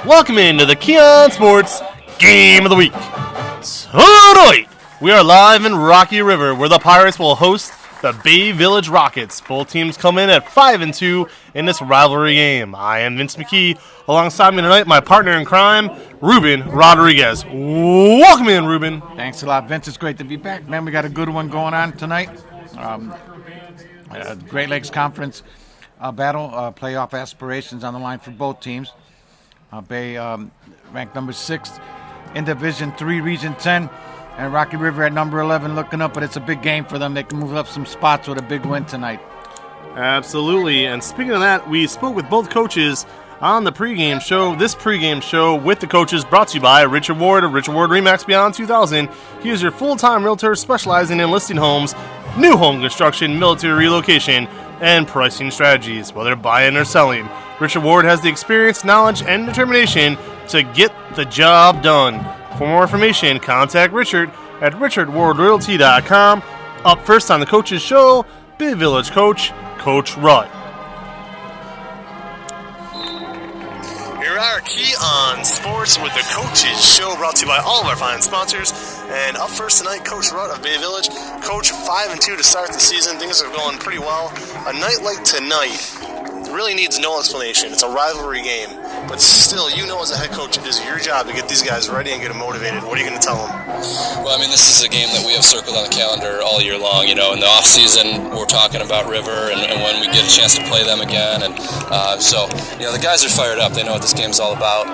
Welcome into the Keon Sports Game of the Week. Tonight, we are live in Rocky River, where the Pirates will host the Bay Village Rockets. Both teams come in at 5-2 in this rivalry game. I am Vince McKee. Alongside me tonight, my partner in crime, Ruben Rodriguez. Welcome in, Ruben. Thanks a lot, Vince. It's great to be back. Man, we got a good one going on tonight. Great Lakes Conference battle, playoff aspirations on the line for both teams. Bay ranked number 6 in Division 3, Region 10, and Rocky River at number 11 looking up, but it's a big game for them. They can move up some spots with a big win tonight. Absolutely, and speaking of that, we spoke with both coaches on the pregame show. This pregame show with the coaches brought to you by Richard Ward of Richard Ward RE/MAX Beyond 2000. He is your full-time realtor specializing in listing homes, new home construction, military relocation, and pricing strategies. Whether buying or selling, Richard Ward has the experience, knowledge, and determination to get the job done. For more information, contact Richard at richardwardrealty.com. Up first on the coaches show, Bay Village coach, Coach Rutt. Here we are, Keon Sports with the coaches show, brought to you by all of our fine sponsors. And up first tonight, Coach Rutt of Bay Village. Coach, 5-2 to start the season. Things are going pretty well. A night like tonight really needs no explanation. It's a rivalry game. But still, you know as a head coach, it is your job to get these guys ready and get them motivated. What are you going to tell them? Well, I mean, this is a game that we have circled on the calendar all year long. You know, in the off season, we're talking about River and when we get a chance to play them again. And so, you know, the guys are fired up. They know what this game's all about.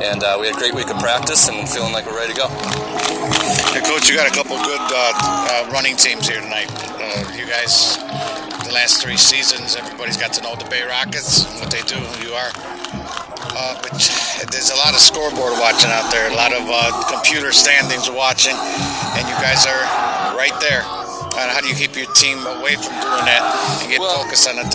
And we had a great week of practice and feeling like we're ready to go. Hey, Coach, you got a couple good running teams here tonight. You guys, the last 3 seasons, everybody's got to know the Bay Rockets and what they do, who you are. But there's a lot of scoreboard watching out there, a lot of computer standings watching, and you guys are right there. How do you keep your team away from doing that and get focused on a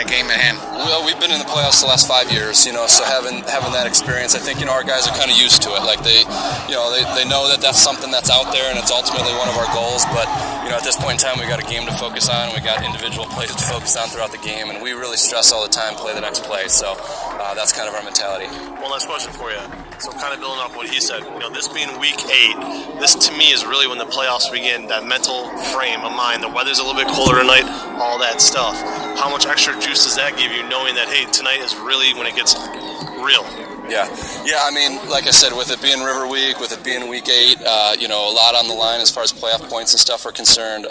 game at hand? Well, we've been in the playoffs the last 5 years, you know, so having that experience, I think, you know, our guys are kind of used to it. Like they know that that's something that's out there, and it's ultimately one of our goals. But you know, at this point in time, we got a game to focus on, and we got individual plays to focus on throughout the game, and we really stress all the time, play the next play. So that's kind of our mentality. One last question for you. So kind of building off what he said, you know, this being week 8, this to me is really when the playoffs begin, that mental frame of mind. The weather's a little bit colder tonight, all that stuff. How much extra juice does that give you, knowing that, hey, tonight is really when it gets real? Yeah. I mean, like I said, with it being River Week, with it being week 8, you know, a lot on the line as far as playoff points and stuff are concerned.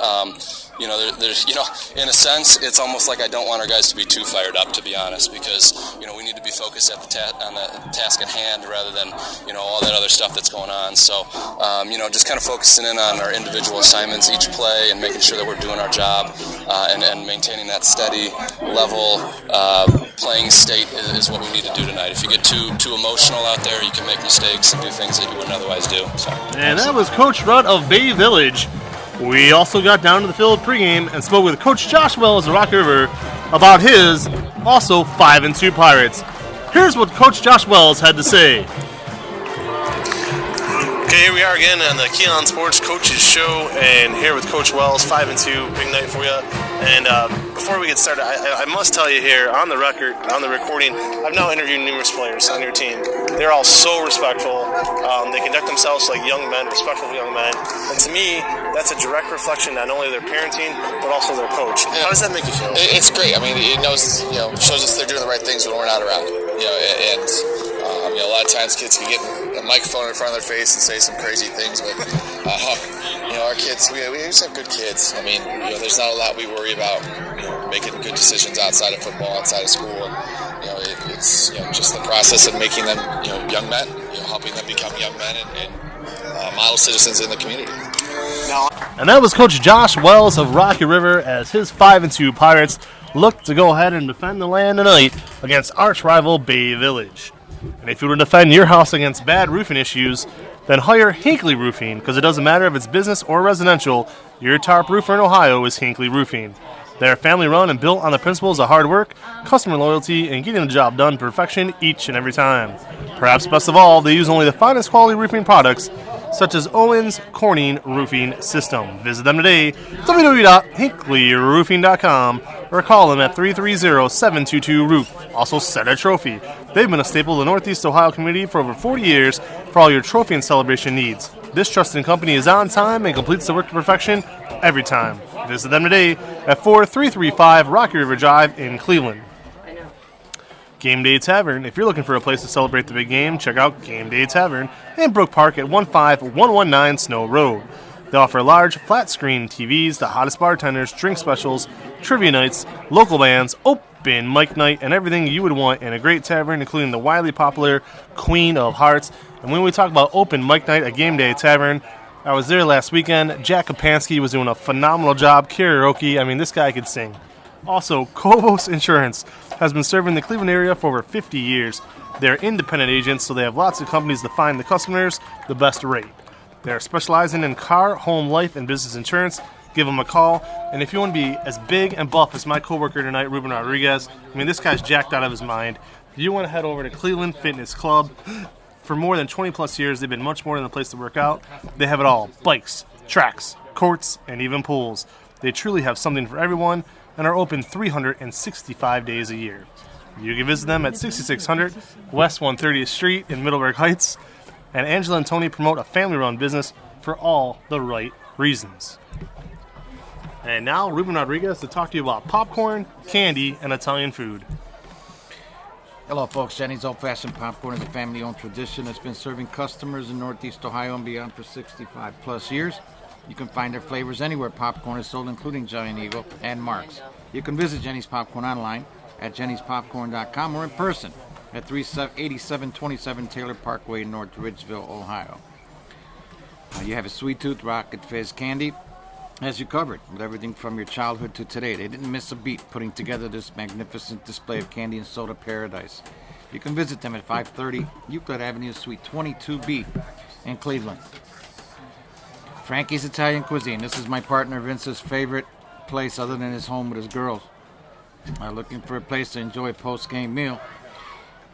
You know, there's, you know, in a sense, it's almost like I don't want our guys to be too fired up, to be honest, because, you know, we need to be focused at on the task at hand rather than, you know, all that other stuff that's going on. So, you know, just kind of focusing in on our individual assignments each play and making sure that we're doing our job and maintaining that steady level playing state is what we need to do tonight. If you get too emotional out there, you can make mistakes and do things that you wouldn't otherwise do. So. And that was Coach Rutt of Bay Village. We also got down to the field pregame and spoke with Coach Josh Wells of Rocky River about his also 5-2 Pirates. Here's what Coach Josh Wells had to say. Okay, here we are again on the Keon Sports Coaches Show, and here with Coach Wells, 5-2, big night for you. And before we get started, I must tell you here, on the record, on the recording, I've now interviewed numerous players on your team. They're all so respectful. They conduct themselves like young men, respectful young men. And to me, that's a direct reflection not only of their parenting, but also their coach. Yeah. How does that make you feel? It's great. I mean, it knows, you know, shows us they're doing the right things when we're not around. You know, and you know, a lot of times kids can get a microphone in front of their face and say some crazy things, but you know, our kids, we just have good kids. I mean, you know, there's not a lot we worry about, you know, making good decisions outside of football, outside of school. You know, it's, you know, just the process of making them, you know, young men, you know, helping them become young men and model citizens in the community. And that was Coach Josh Wells of Rocky River as his 5-2 Pirates look to go ahead and defend the land tonight against arch rival Bay Village. And if you were to defend your house against bad roofing issues, then hire Hinckley Roofing, because it doesn't matter if it's business or residential, your top roofer in Ohio is Hinckley Roofing. They're family run and built on the principles of hard work, customer loyalty, and getting the job done to perfection each and every time. Perhaps best of all, they use only the finest quality roofing products, such as Owens Corning Roofing System. Visit them today, www.hinkleyroofing.com, or call them at 330-722-ROOF. Also, set a trophy. They've been a staple of the Northeast Ohio community for over 40 years for all your trophy and celebration needs. This trusted company is on time and completes the work to perfection every time. Visit them today at 4335 Rocky River Drive in Cleveland. Game Day Tavern. If you're looking for a place to celebrate the big game, check out Game Day Tavern in Brook Park at 15119 Snow Road. They offer large, flat-screen TVs, the hottest bartenders, drink specials, trivia nights, local bands, open mic night, and everything you would want in a great tavern, including the widely popular Queen of Hearts. And when we talk about open mic night at Game Day Tavern, I was there last weekend. Jack Kapansky was doing a phenomenal job. Karaoke. I mean, this guy could sing. Also, Kobos Insurance has been serving the Cleveland area for over 50 years. They're independent agents, so they have lots of companies to find the customers the best rate. They're specializing in car, home, life, and business insurance. Give them a call. And if you want to be as big and buff as my coworker tonight, Ruben Rodriguez, I mean, this guy's jacked out of his mind. If you want to head over to Cleveland Fitness Club, for more than 20 plus years, they've been much more than a place to work out. They have it all: bikes, tracks, courts, and even pools. They truly have something for everyone and are open 365 days a year. You can visit them at 6600 West 130th Street in Middleburg Heights. And Angela and Tony promote a family-run business for all the right reasons. And now, Ruben Rodriguez to talk to you about popcorn, candy, and Italian food. Hello, folks. Jenny's Old Fashioned Popcorn is a family-owned tradition that's been serving customers in Northeast Ohio and beyond for 65 plus years. You can find their flavors anywhere popcorn is sold, including Giant Eagle and Mark's. You can visit Jenny's Popcorn online at jennyspopcorn.com or in person at 8727 Taylor Parkway, North Ridgeville, Ohio. You have a Sweet Tooth Rocket Fizz candy has you covered with everything from your childhood to today. They didn't miss a beat putting together this magnificent display of candy and soda paradise. You can visit them at 530 Euclid Avenue, Suite 22B in Cleveland. Frankie's Italian Cuisine. This is my partner Vince's favorite place other than his home with his girls. Looking for a place to enjoy a post-game meal,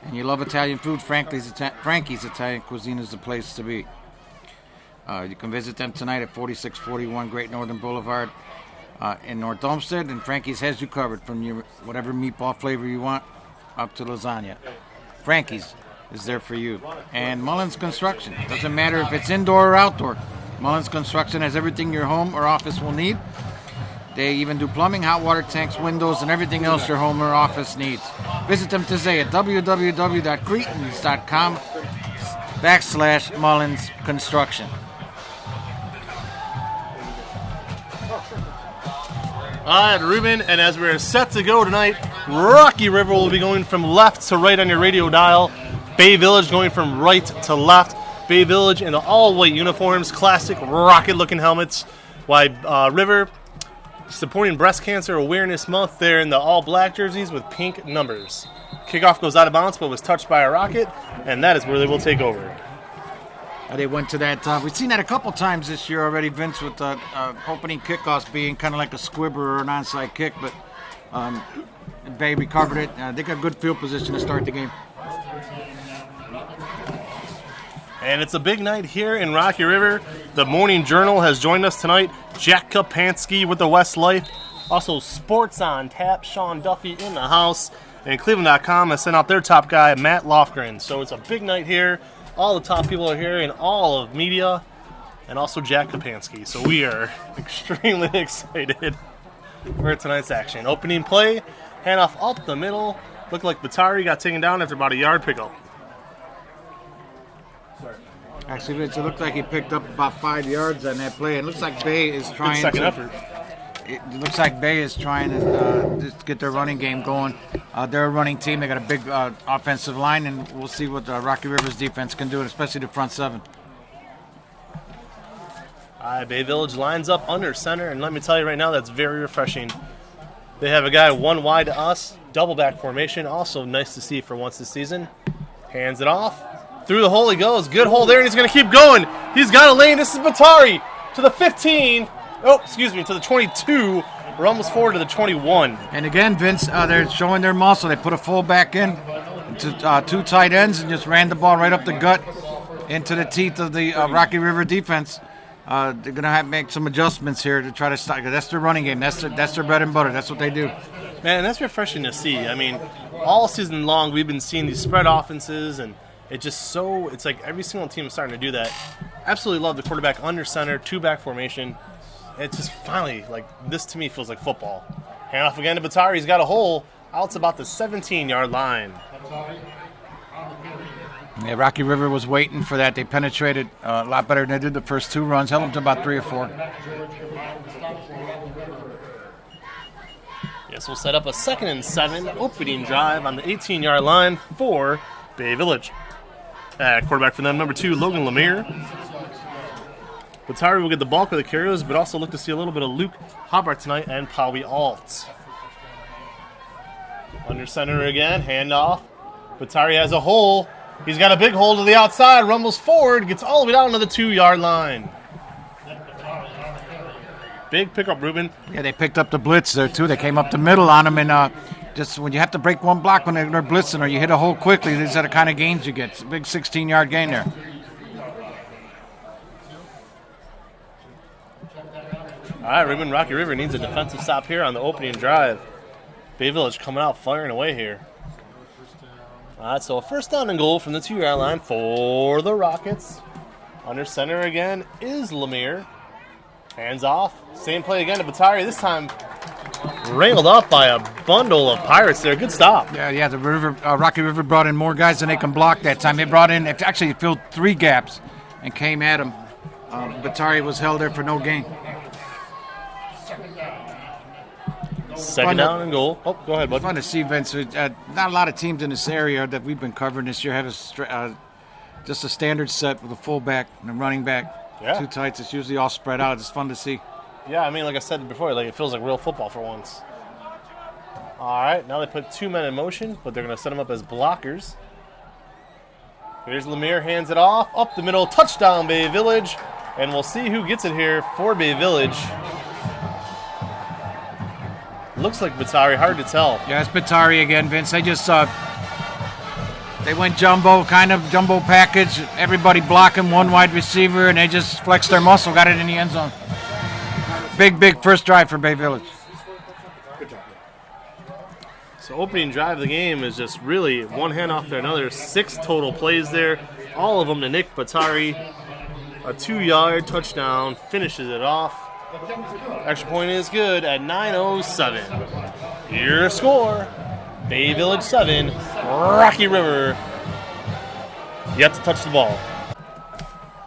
and you love Italian food, Frankie's Italian Cuisine is the place to be. You can visit them tonight at 4641 Great Northern Boulevard in North Olmsted, and Frankie's has you covered from your whatever meatball flavor you want up to lasagna. Frankie's is there for you. And Mullins Construction. Doesn't matter if it's indoor or outdoor. Mullins Construction has everything your home or office will need. They even do plumbing, hot water tanks, windows, and everything else your home or office needs. Visit them today at www.cretans.com/Mullins Construction. All right, Ruben, and as we're set to go tonight, Rocky River will be going from left to right on your radio dial. Bay Village going from right to left. Bay Village in the all-white uniforms, classic rocket-looking helmets. While River supporting Breast Cancer Awareness Month, they're in the all-black jerseys with pink numbers. Kickoff goes out of bounds, but was touched by a rocket, and that is where they will take over. They went to that. We've seen that a couple times this year already, Vince, with opening kickoffs being kind of like a squibber or an onside kick, but Bay recovered it. They got good field position to start the game. And it's a big night here in Rocky River. The Morning Journal has joined us tonight. Jack Kapansky with the West Life. Also, Sports on Tap. Sean Duffy in the house. And Cleveland.com has sent out their top guy, Matt Lofgren. So it's a big night here. All the top people are here in all of media. And also Jack Kapansky. So we are extremely excited for tonight's action. Opening play. Handoff up the middle. Looked like Batari got taken down after about a yard pickup. Actually, Vince, it looked like he picked up about 5 yards on that play. It looks like Bay is trying Good second effort. It looks like Bay is trying to just get their running game going. They're a running team. They got a big offensive line, and we'll see what Rocky River's defense can do, especially the front seven. Bay Village lines up under center, and let me tell you right now, that's very refreshing. They have a guy one wide to us, double back formation. Also nice to see for once this season. Hands it off. Through the hole he goes. Good hole there, and he's going to keep going. He's got a lane. This is Batari to the 15. Oh, excuse me, to the 22. We're almost forward to the 21. And again, Vince, they're showing their muscle. They put a fullback in to two tight ends and just ran the ball right up the gut into the teeth of the Rocky River defense. they're going to have to make some adjustments here to try to stop. That's their running game. That's their bread and butter. That's what they do. Man, that's refreshing to see. I mean, all season long we've been seeing these spread offenses, and it's like every single team is starting to do that. Absolutely love the quarterback under center, 2-back formation. It's just finally, like, this to me feels like football. Hand off again to Batari. He's got a hole. Out's about the 17-yard line. Yeah, Rocky River was waiting for that. They penetrated a lot better than they did the first 2 runs. Held them to about 3 or 4. Yes, we'll set up a 2nd and 7 opening drive on the 18-yard line for Bay Village. Quarterback for them, number 2, Logan Lemire. Batari will get the bulk of the carries, but also look to see a little bit of Luke Hobart tonight and Pawi Alt. Under center again, handoff. Batari has a hole. He's got a big hole to the outside, rumbles forward, gets all the way down to the 2-yard line. Big pickup, Ruben. Yeah, they picked up the blitz there, too. They came up the middle on them, and just when you have to break one block when they're blitzing or you hit a hole quickly, these are the kind of gains you get. It's a big 16-yard gain there. All right, Ruben, Rocky River needs a defensive stop here on the opening drive. Bay Village coming out firing away here. All right, so a 1st down and goal from the 2-yard line for the Rockets. Under center again is Lemire. Hands off. Same play again to Batari. This time wrangled off by a bundle of Pirates there. Good stop. Yeah. The Rocky River brought in more guys than they can block that time. They brought in, actually filled 3 gaps and came at him. Batari was held there for no gain. 2nd down and goal. Oh, go ahead, bud. Fun to see, Vince. Not a lot of teams in this area that we've been covering this year have just a standard set with a fullback and a running back. Yeah. 2 tights. It's usually all spread out. It's fun to see. Yeah, I mean, like I said before, like it feels like real football for once. All right, now they put 2 men in motion, but they're going to set them up as blockers. Here's Lemire, hands it off. Up the middle, touchdown, Bay Village. And we'll see who gets it here for Bay Village. Looks like Batari, hard to tell. Yeah, it's Batari again, Vince. They just they went jumbo package. Everybody blocking 1 wide receiver, and they just flexed their muscle, got it in the end zone. Big first drive for Bay Village. Good job. So opening drive of the game is just really one hand off to another. 6 total plays there, all of them to Nick Batari. A 2-yard touchdown finishes it off. Extra point is good at 9:07. Your score, Bay Village 7, Rocky River yet to touch the ball.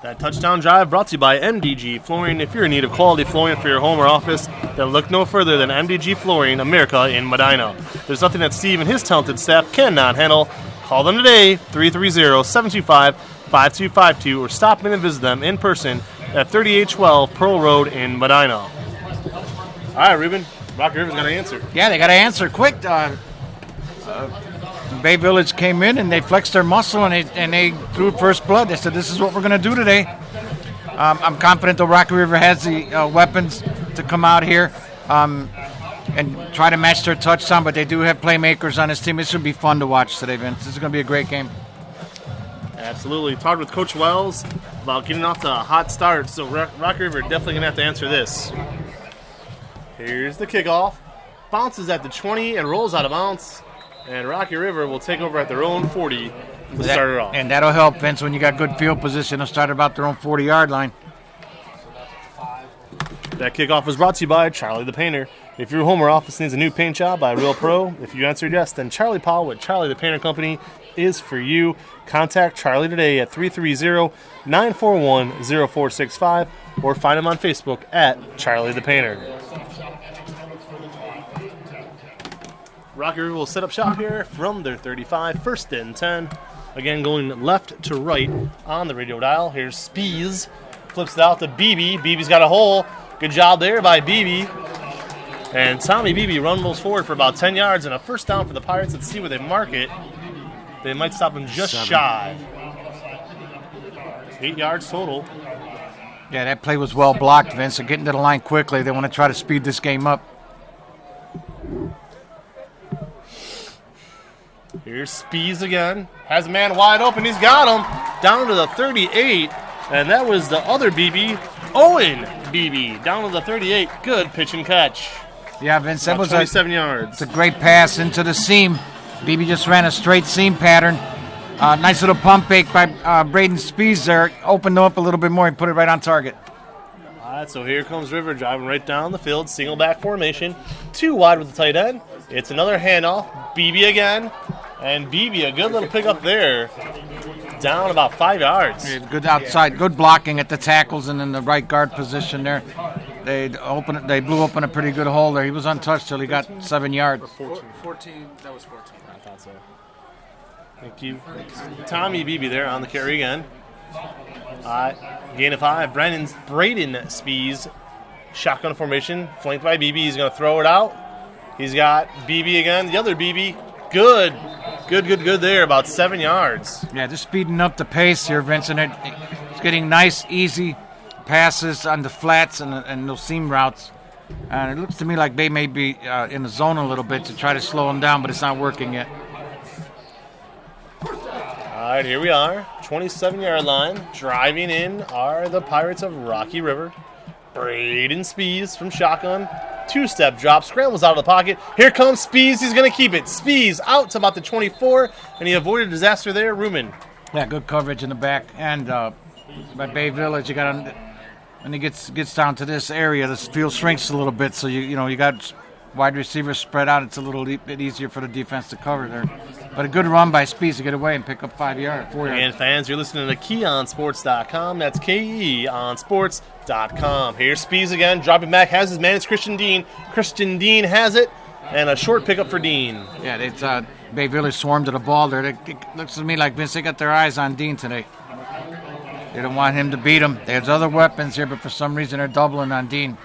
That touchdown drive brought to you by MDG Flooring. If you're in need of quality flooring for your home or office, then look no further than MDG Flooring, America in Medina. There's nothing that Steve and his talented staff cannot handle. Call them today, 330-725-5252, or stop in and visit them in person at 3812 Pearl Road in Medina. All right, Ruben, Rocky River's got to answer. Yeah, they got to answer quick. Bay Village came in and they flexed their muscle and they drew first blood. They said, this is what we're going to do today. I'm confident that Rocky River has the weapons to come out here and try to match their touchdown, but they do have playmakers on this team. This should be fun to watch today, Vince. This is going to be a great game. Absolutely. Talked with Coach Wells about getting off to a hot start, so Rocky River definitely going to have to answer this. Here's the kickoff. Bounces at the 20 and rolls out of bounds. And Rocky River will take over at their own 40 to start it off. And that'll help, Vince, when you got good field position. They'll start about their own 40-yard line. That kickoff was brought to you by Charlie the Painter. If your home or office needs a new paint job by a real pro, if you answered yes, then Charlie Powell with Charlie the Painter Company is for you. Contact Charlie today at 330-941-0465 or find him on Facebook at Charlie the Painter. Rocky River will set up shop here from their 35, 1st and 10. Again, going left to right on the radio dial. Here's Spees. Flips it out to BB. BB's got a hole. Good job there by BB. And Tommy BB rumbles forward for about 10 yards and a 1st down for the Pirates. Let's see where they mark it. They might stop him just 7. shy. 8 yards total. Yeah, that play was well blocked, Vince. They're getting to the line quickly. They want to try to speed this game up. Here's Spees again. Has a man wide open. He's got him. Down to the 38. And that was the other BB. Owen Beebe down to the 38. Good pitch and catch. Yeah, Vince, that was 27 yards. It's a great pass into the seam. Beebe just ran a straight seam pattern. Nice little pump fake by Braden Spees there. Opened up a little bit more and put it right on target. All right, so here comes River driving right down the field. Single back formation. 2 wide with the tight end. It's another handoff. Beebe again. And Beebe, a good little pickup there. Down about 5 yards. Yeah, good outside. Good blocking at the tackles and in the right guard position there. They blew open a pretty good hole there. He was untouched till he got 7 yards. 14. That was 14. I thought so. Thank you. Tommy Beebe there on the carry again. Gain of 5. Braden Spees. Shotgun formation. Flanked by Beebe. He's going to throw it out. He's got Beebe again. The other Beebe. Good there. About 7 yards. Yeah, just speeding up the pace here, Vincent. It's getting nice, easy passes on the flats and those seam routes. And it looks to me like they may be in the zone a little bit to try to slow them down, but it's not working yet. All right, here we are. 27-yard line. Driving in are the Pirates of Rocky River. Braden Spees from shotgun. 2-step drop. Scrambles out of the pocket. Here comes Spees. He's going to keep it. Spees out to about the 24, and he avoided disaster there. Ruman. Yeah, good coverage in the back. And by Bay Village, you got when he gets down to this area, the field shrinks a little bit, so you got wide receivers spread out. It's a little bit easier for the defense to cover there. But a good run by Spees to get away and pick up 4 yards. And fans, you're listening to KeyOnSports.com. That's KeyOnSports.com. Here's Spees again, dropping back, has his man. It's Christian Dean. Christian Dean has it, and a short pickup for Dean. Yeah, it's Bay Village swarmed to the ball there. It looks to me like Vince, they got their eyes on Dean today. They don't want him to beat him. There's other weapons here, but for some reason they're doubling on Dean.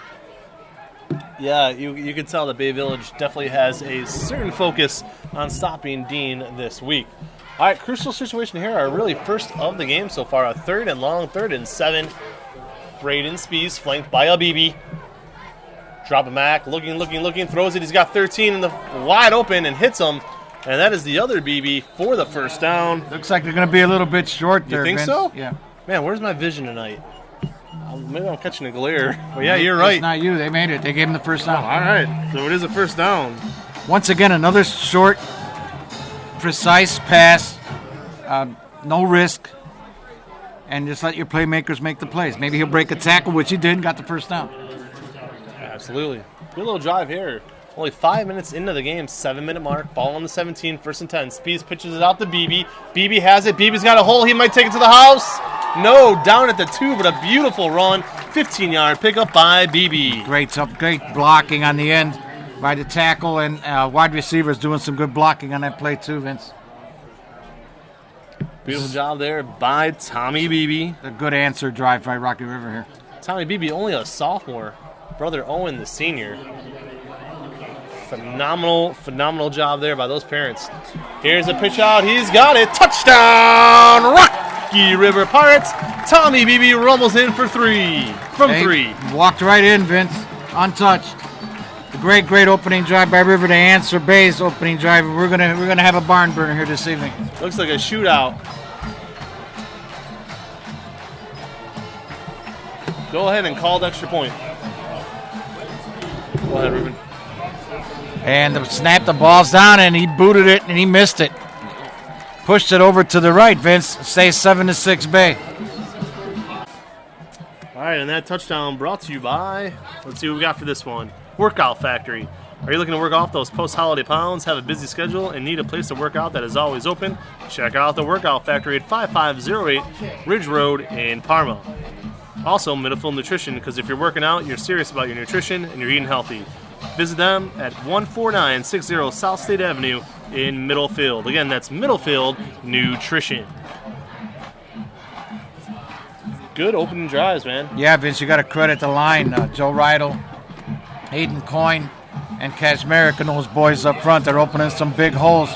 Yeah, you can tell that Bay Village definitely has a certain focus on stopping Dean this week. All right, crucial situation here. Our really first of the game so far. A 3rd and long, 3rd and 7. Braden Spees flanked by a Beebe. Dropping back, looking, throws it. He's got 13 in the wide open and hits him. And that is the other Beebe for the first down. Looks like they're going to be a little bit short there, You think Vince. so? Yeah. Man, where's my vision tonight? Maybe I'm catching a glare. But yeah, you're right. It's not you. They made it. They gave him the first down. All right, so it is a first down. Once again, another short, precise pass. No risk. And just let your playmakers make the plays. Maybe he'll break a tackle, which he did, and got the first down. Absolutely. Good little drive here. Only 5 minutes into the game, 7-minute mark. Ball on the 17, 1st and 10. Spees pitches it out to Beebe. Beebe has it. Beebe's got a hole. He might take it to the house. No, down at the 2, but a beautiful run. 15-yard pickup by Beebe. Great blocking on the end by the tackle, and wide receivers doing some good blocking on that play too, Vince. Beautiful job there by Tommy Beebe. A good answer drive by Rocky River here. Tommy Beebe, only a sophomore. Brother Owen, the senior. Phenomenal job there by those parents. Here's a pitch out. He's got it. Touchdown, Rocky River Pirates. Tommy Beebe rumbles in for 3. From 3. Walked right in, Vince, untouched. A great opening drive by River to answer Bay's opening drive. We're gonna have a barn burner here this evening. Looks like a shootout. Go ahead and call the extra point. Go ahead, Ruben. And the ball's down, and he booted it, and he missed it. Pushed it over to the right, Vince. Stays 7-6 Bay. All right, and that touchdown brought to you by, let's see what we got for this one. Workout Factory. Are you looking to work off those post-holiday pounds, have a busy schedule, and need a place to work out that is always open? Check out the Workout Factory at 5508 Ridge Road in Parma. Also, Middlefield Nutrition, because if you're working out, you're serious about your nutrition, and you're eating healthy. Visit them at 14960 South State Avenue in Middlefield. Again, that's Middlefield Nutrition. Good opening drives, man. Yeah, Vince, you got to credit the line. Joe Rydell, Hayden Coyne, and Kazmarek and those boys up front. They're opening some big holes.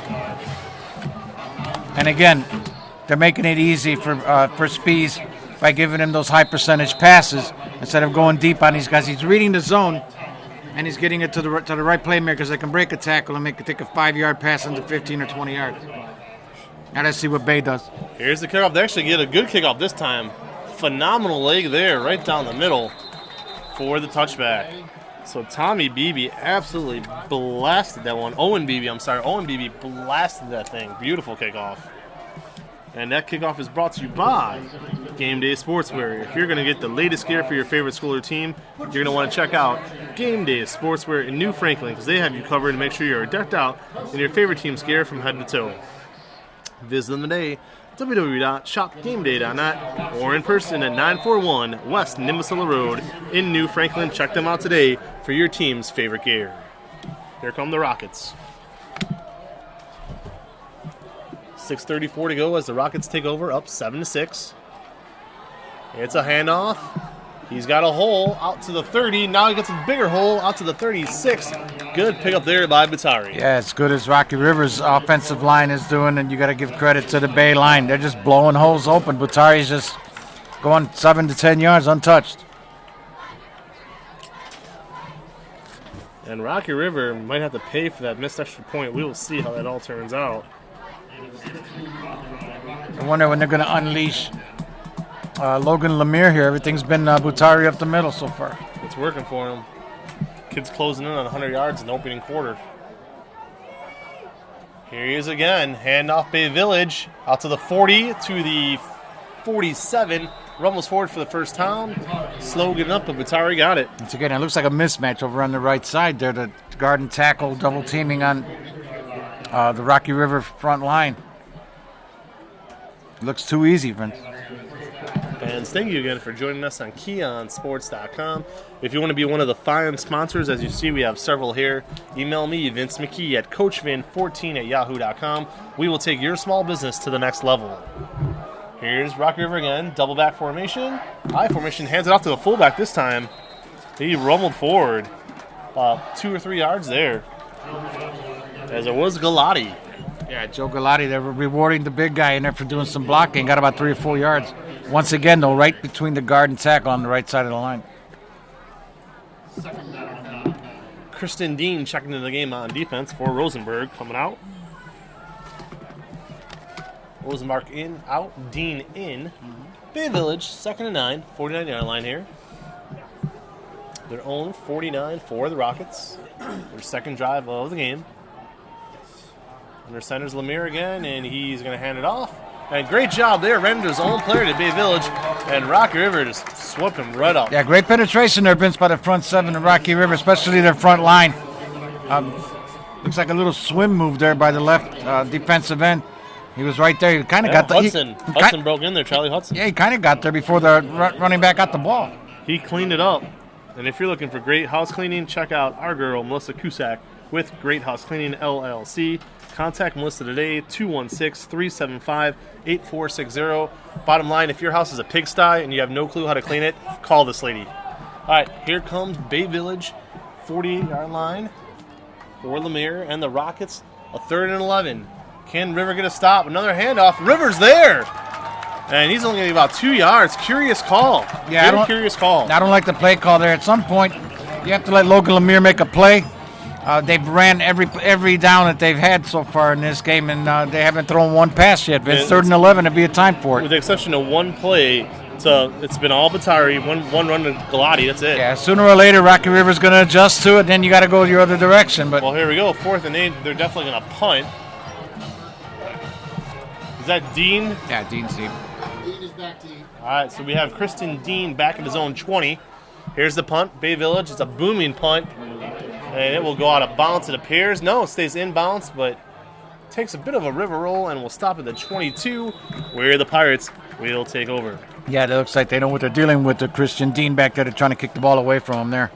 And again, they're making it easy for Spees by giving him those high percentage passes instead of going deep on these guys. He's reading the zone, and he's getting it to the right playmakers that can break a tackle and take a 5-yard pass into 15 or 20 yards. Now let's see what Bay does. Here's the kickoff. They actually get a good kickoff this time. phenomenal leg there, right down the middle for the touchback. So Tommy Beebe absolutely blasted that one. Owen Beebe blasted that thing. Beautiful kickoff. And that kickoff is brought to you by Game Day Sportswear. If you're going to get the latest gear for your favorite school or team, you're going to want to check out Game Day Sportswear in New Franklin because they have you covered to make sure you're decked out in your favorite team's gear from head to toe. Visit them today, www.shopgameday.net, or in person at 941 West Nimbusilla Road in New Franklin. Check them out today for your team's favorite gear. Here come the Rockets. 6:34 to go as the Rockets take over, up 7-6. It's a handoff. He's got a hole out to the 30. Now he gets a bigger hole out to the 36. Good pickup there by Batari. Yeah, as good as Rocky River's offensive line is doing, and you got to give credit to the Bay line. They're just blowing holes open. Batari's just going 7 to 10 yards untouched. And Rocky River might have to pay for that missed extra point. We will see how that all turns out. I wonder when they're going to unleash Logan Lemire here. Everything's been Butari up the middle so far. It's working for him. Kid's closing in on 100 yards in the opening quarter. Here he is again. Handoff Bay Village. Out to the 40, to the 47. Rumbles forward for the first down. Slow getting up, but Batari got it. Once again, it looks like a mismatch over on the right side there. The guard and tackle double teaming on the Rocky River front line. Looks too easy, Vince. Fans, thank you again for joining us on KeonSports.com. If you want to be one of the fine sponsors, as you see, we have several here. Email me, Vince McKee, at CoachVin14@yahoo.com. We will take your small business to the next level. Here's Rocky River again, double back formation. I formation, hands it off to the fullback this time. He rumbled forward 2 or 3 yards there, as it was Galati. Yeah, Joe Galati, they were rewarding the big guy in there for doing some blocking. Got about 3 or 4 yards. Once again, though, right between the guard and tackle on the right side of the line. Kristen Dean checking into the game on defense for Rosenberg, coming out. Rosenberg in, out, Dean in. Bay Village, 2nd and 9, 49-yard line here. Their own 49 for the Rockets. Their second drive of the game. And their center's Lemire again, and he's going to hand it off. And great job there, ran into his own player to Bay Village, and Rocky River just swept him right up. Yeah, great penetration there, Vince, by the front seven of Rocky River, especially their front line. Looks like a little swim move there by the left defensive end. He was right there. He kind of got the Hudson broke in there, Charlie Hudson. Yeah, he kind of got there before the running back got the ball. He cleaned it up. And if you're looking for great house cleaning, check out our girl, Melissa Cusack, with Great House Cleaning, LLC. Contact Melissa today, 216-375-8460. Bottom line, if your house is a pigsty and you have no clue how to clean it, call this lady. All right, here comes Bay Village, 48-yard line for Lemire and the Rockets, a 3rd and 11. Can River get a stop? Another handoff. River's there. And he's only getting about 2 yards. Curious call. Yeah, curious call. I don't like the play call there. At some point, you have to let Logan Lemire make a play. They've ran every down that they've had so far in this game, and they haven't thrown one pass yet. It's 3rd and 11 to be a time for it. With the exception of one play, it's been all Batari, one run to Galati, that's it. Yeah, sooner or later, Rocky River's going to adjust to it, then you got to go your other direction. But well, here we go, 4th and 8. They're definitely going to punt. Is that Dean? Yeah, Dean's deep. Dean is back to you. All right, so we have Kristen Dean back at his own 20. Here's the punt, Bay Village. It's a booming punt. And it will go out of bounds, it appears. No, it stays in bounds, but takes a bit of a river roll and will stop at the 22, where the Pirates will take over. Yeah, it looks like they know what they're dealing with. The Christian Dean back there. They're trying to kick the ball away from him there.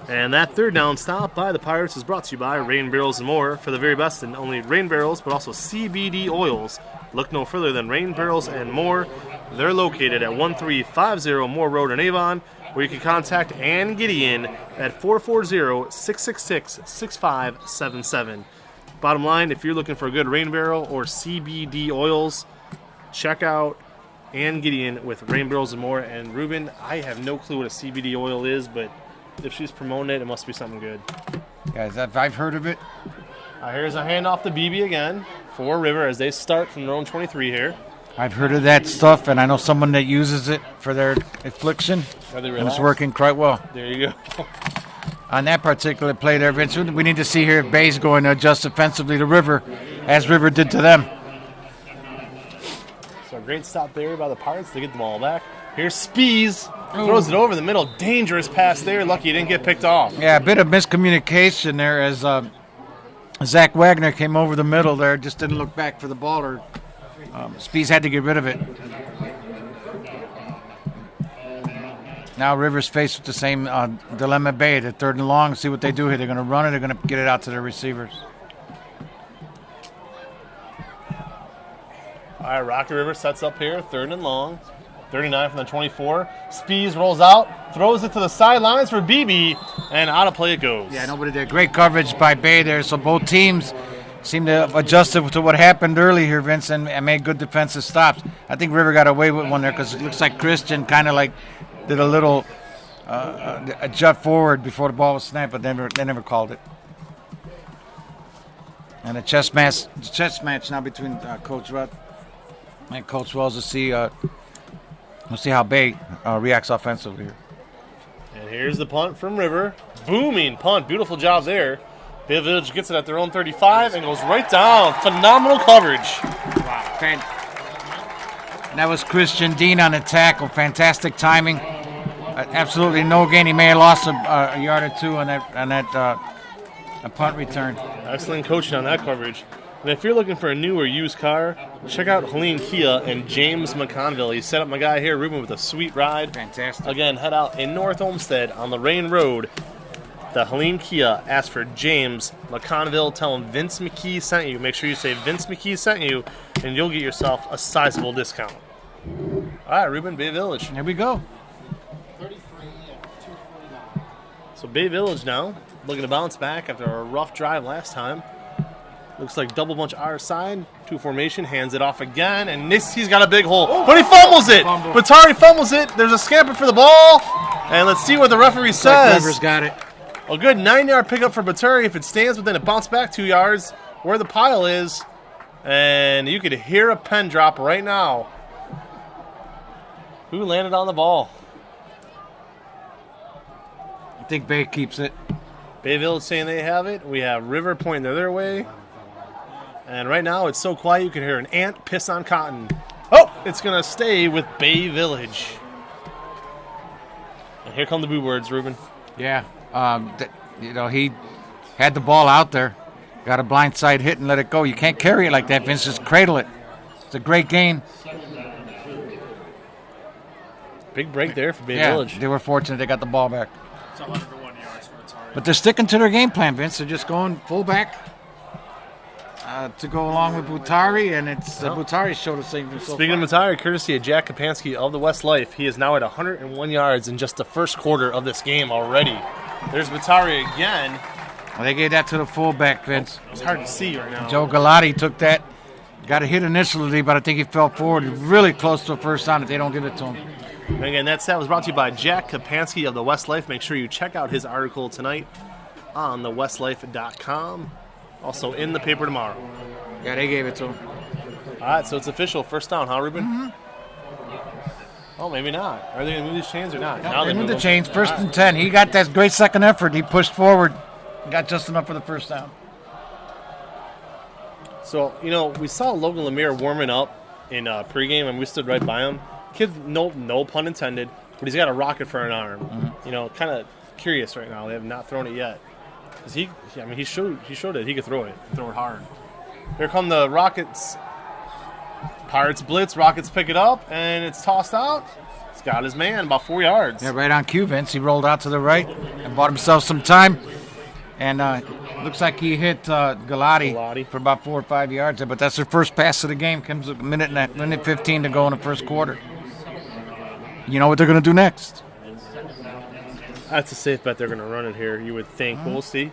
And that 3rd down stop by the Pirates is brought to you by Rain Barrels and More. For the very best in only Rain Barrels, but also CBD oils. Look no further than Rain Barrels and More. They're located at 1350 Moore Road in Avon, where you can contact Ann Gideon at 440-666-6577. Bottom line, if you're looking for a good Rain Barrel or CBD oils, check out Ann Gideon with Rain Barrels and More. And Ruben, I have no clue what a CBD oil is, but if she's promoting it, it must be something good. Guys, I've heard of it. Here's a handoff to BB again for River as they start from their own 23 here. I've heard of that stuff, and I know someone that uses it for their affliction, and it's working quite well. There you go. On that particular play there, Vince, we need to see here if Bay's going to adjust offensively to River, as River did to them. So a great stop there by the Pirates to get the ball back. Here's Spees. Throws it over the middle. Dangerous pass there. Lucky he didn't get picked off. Yeah, a bit of miscommunication there as Zach Wagner came over the middle there, just didn't look back for the ball, or Spees had to get rid of it. Now Rivers faced with the same dilemma Bay. They're 3rd and long. See what they do here. They're going to run it. They're going to get it out to their receivers. All right, Rocky River sets up here. 3rd and long. 39 from the 24. Spees rolls out, throws it to the sidelines for BB, and out of play it goes. Yeah, nobody did. Great coverage by Bay there. So both teams seem to have adjusted to what happened early here, Vince, and made good defensive stops. I think River got away with one there because it looks like Christian kind of like did a little a jut forward before the ball was snapped, but they never called it. And a chess match now between Coach Rudd and Coach Wells to see we'll see how Bay reacts offensively here. And here's the punt from River. Booming punt. Beautiful job there. Bay Village gets it at their own 35 and goes right down. Phenomenal coverage. Wow. And that was Christian Dean on the tackle. Fantastic timing. Absolutely no gain. He may have lost a yard or two on that a punt return. Excellent coaching on that coverage. And if you're looking for a new or used car, check out Helene Kia and James McConville. He set up my guy here, Ruben, with a sweet ride. Fantastic. Again, head out in North Olmsted on the Rain Road. The Helene Kia asked for James McConville. Tell him Vince McKee sent you. Make sure you say Vince McKee sent you, and you'll get yourself a sizable discount. All right, Ruben, Bay Village. Here we go. 33 and 249. So Bay Village now looking to bounce back after a rough drive last time. Looks like double bunch our side. 2 formation. Hands it off again. And he's got a big hole. But he fumbles it. Batari fumbles it. There's a scamper for the ball. And let's see what the referee says. Rivers got it. A good 9-yard pickup for Batari. If it stands, but then it bounced back 2 yards where the pile is. And you could hear a pen drop right now. Who landed on the ball? I think Bay keeps it. Bay Village saying they have it. We have River pointing their way. And right now it's so quiet you can hear an ant piss on cotton. Oh, it's going to stay with Bay Village. And here come the boo words, Ruben. Yeah. He had the ball out there. Got a blindside hit and let it go. You can't carry it like that, Vince. Just cradle it. It's a great gain. Big break there for Bay Village. They were fortunate they got the ball back. It's 101 yards for Atari. But they're sticking to their game plan, Vince. They're just going fullback to go along with Butari, and it's Butari showed the same thing. Speaking of Butari, courtesy of Jack Kapansky of the Westlife, he is now at 101 yards in just the first quarter of this game already. There's Butari again. Well, they gave that to the fullback, Vince. It's hard to see right now. Joe Galati took that. Got a hit initially, but I think he fell forward really close to a first down if they don't give it to him. And again, that stat was brought to you by Jack Kapansky of the Westlife. Make sure you check out his article tonight on thewestlife.com. Also in the paper tomorrow. Yeah, they gave it to him. All right, so it's official. First down, huh, Ruben? Mm-hmm. Oh, maybe not. Are they going to move these chains or not? No, they moved the chains. First and 10. He got that great second effort. He pushed forward. Got just enough for the first down. So, we saw Logan Lemire warming up in pregame, and we stood right by him. Kid, no pun intended, but he's got a rocket for an arm. Mm-hmm. Kind of curious right now. They have not thrown it yet. He showed it. He could throw it hard. Here come the Rockets. Pirates blitz. Rockets pick it up, and it's tossed out. He's got his man about 4 yards. Yeah, right on cue, Vince. He rolled out to the right and bought himself some time. And looks like he hit Galati for about 4 or 5 yards. But that's their first pass of the game. Comes a minute 15 to go in the first quarter. You know what they're going to do next? That's a safe bet they're going to run it here, you would think. We'll see.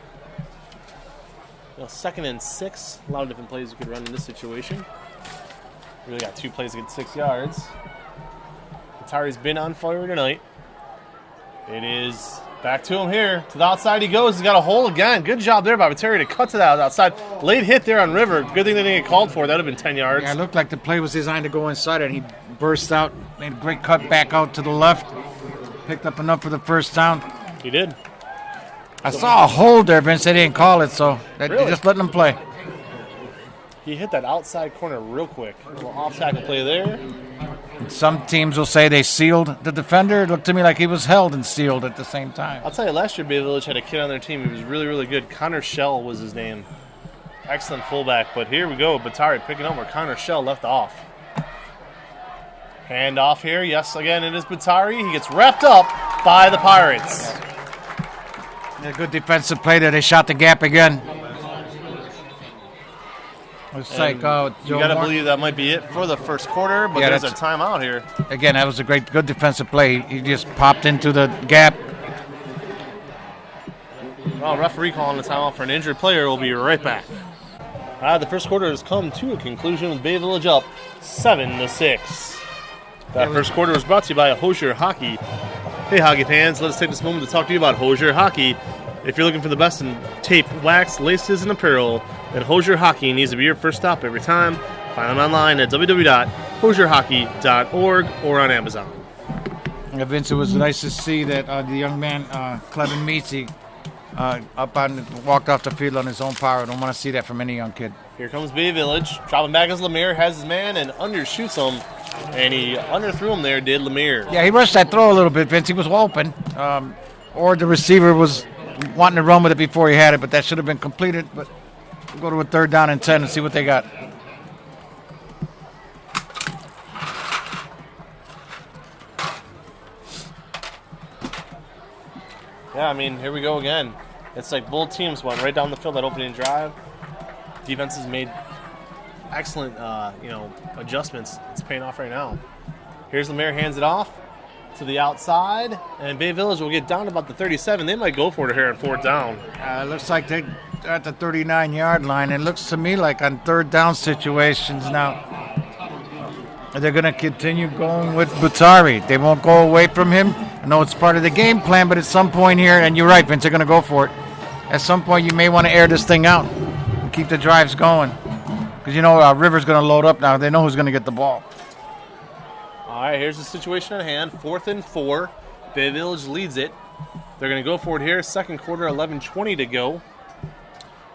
2nd and 6. A lot of different plays you could run in this situation. Really got 2 plays to get 6 yards. Atari's been on fire tonight. It is Back to him here. To the outside he goes. He's got a hole again. Good job there by Batari to cut to that outside. Late hit there on River. Good thing they didn't get called for. That would have been 10 yards. Yeah, it looked like the play was designed to go inside, and he burst out, made a great cut back out to the left. Picked up enough for the first down. He did. I saw a hold there, Vince. They didn't call it, so they're Really? just letting him play. He hit that outside corner real quick. A little off-tackle play there. Some teams will say they sealed the defender. It looked to me like he was held and sealed at the same time. I'll tell you, last year Bay Village had a kid on their team. He was really, really good. Connor Shell was his name. Excellent fullback. But here we go. Batari picking up where Connor Shell left off. Hand off here. Yes, again, it is Batari. He gets wrapped up by the Pirates. A good defensive play there. They shot the gap again. It's like, You got to believe that might be it for the first quarter, but Yeah, there's a that's- timeout here. Again, that was a good defensive play. He just popped into the gap. Well, referee calling the timeout for an injured player. We'll be right back. The first quarter has come to a conclusion with Bay Village up 7-6. That first quarter was brought to you by Hozier Hockey. Hey, hockey fans, let us take this moment to talk to you about Hozier Hockey. If you're looking for the best in tape, wax, laces, and apparel, then Hozier Hockey needs to be your first stop every time. Find them online at www.hozierhockey.org or on Amazon. Yeah, Vince, it was nice to see that the young man, Clevin Meetsy, walked off the field on his own power. I don't want to see that from any young kid. Here comes Bay Village. Dropping back as Lemire has his man and undershoots him. And he underthrew him there, did Lemire. Yeah, he rushed that throw a little bit, Vince. He was open. Or the receiver was wanting to run with it before he had it, but that should have been completed. But we'll go to a 3rd down and 10 and see what they got. Yeah, I mean, here we go again. It's like both teams went right down the field that opening drive. Defenses made excellent, adjustments. It's paying off right now. Here's Lemire, hands it off to the outside, and Bay Village will get down to about the 37. They might go for it here on 4th down. It looks like they're at the 39-yard line. It looks to me like on 3rd down situations now, they're going to continue going with Batari. They won't go away from him. I know it's part of the game plan, but at some point here, and you're right, Vince, they're going to go for it. At some point, you may want to air this thing out and keep the drives going. Because, River's going to load up now. They know who's going to get the ball. All right, here's the situation at hand. 4th and 4. Bay Village leads it. They're going to go for it here. Second quarter, 11:20 to go.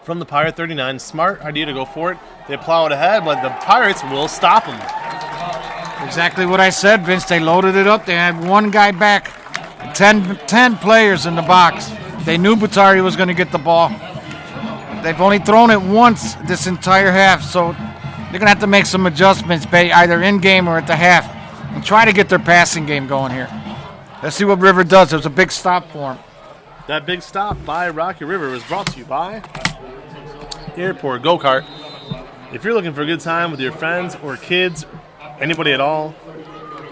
From the Pirate 39. Smart idea to go for it. They plow it ahead, but the Pirates will stop them. Exactly what I said, Vince. They loaded it up. They had one guy back. 10 players in the box. They knew Batari was going to get the ball. They've only thrown it once this entire half, so they're going to have to make some adjustments, either in-game or at the half, and try to get their passing game going here. Let's see what River does. There's a big stop for him. That big stop by Rocky River was brought to you by Airport Go-Kart. If you're looking for a good time with your friends or kids, anybody at all,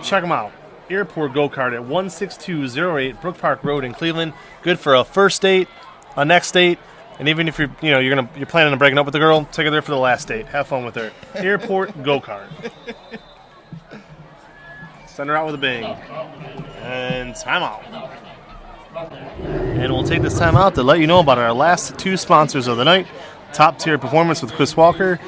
check them out. Airport Go-Kart at 16208 Brook Park Road in Cleveland. Good for a first date, a next date, and even if you're planning on breaking up with the girl, take her there for the last date. Have fun with her. Airport Go-Kart. Send her out with a bang. And timeout. And we'll take this time out to let you know about our last 2 sponsors of the night. Top Tier Performance with Chris Walker.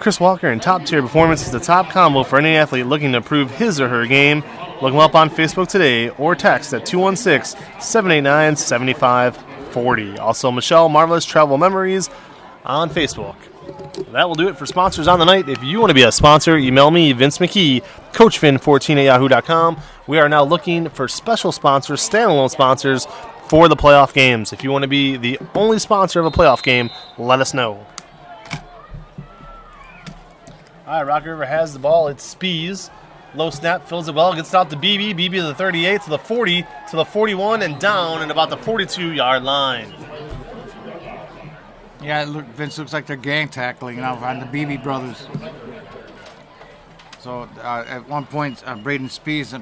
Chris Walker and Top Tier Performance is the top combo for any athlete looking to improve his or her game. Look them up on Facebook today or text at 216-789-7540. Also, Michelle Marvelous Travel Memories on Facebook. That will do it for sponsors on the night. If you want to be a sponsor, email me, Vince McKee, CoachFin14 at yahoo.com. We are now looking for special sponsors, standalone sponsors for the playoff games. If you want to be the only sponsor of a playoff game, let us know. All right, Rocky River has the ball. It's Spees. Low snap, fills it well, gets it out to BB. BB to the 38, to the 40, to the 41, and down at about the 42-yard line. Yeah, Vince, looks like they're gang tackling on the BB brothers. So at one point, Braden Spees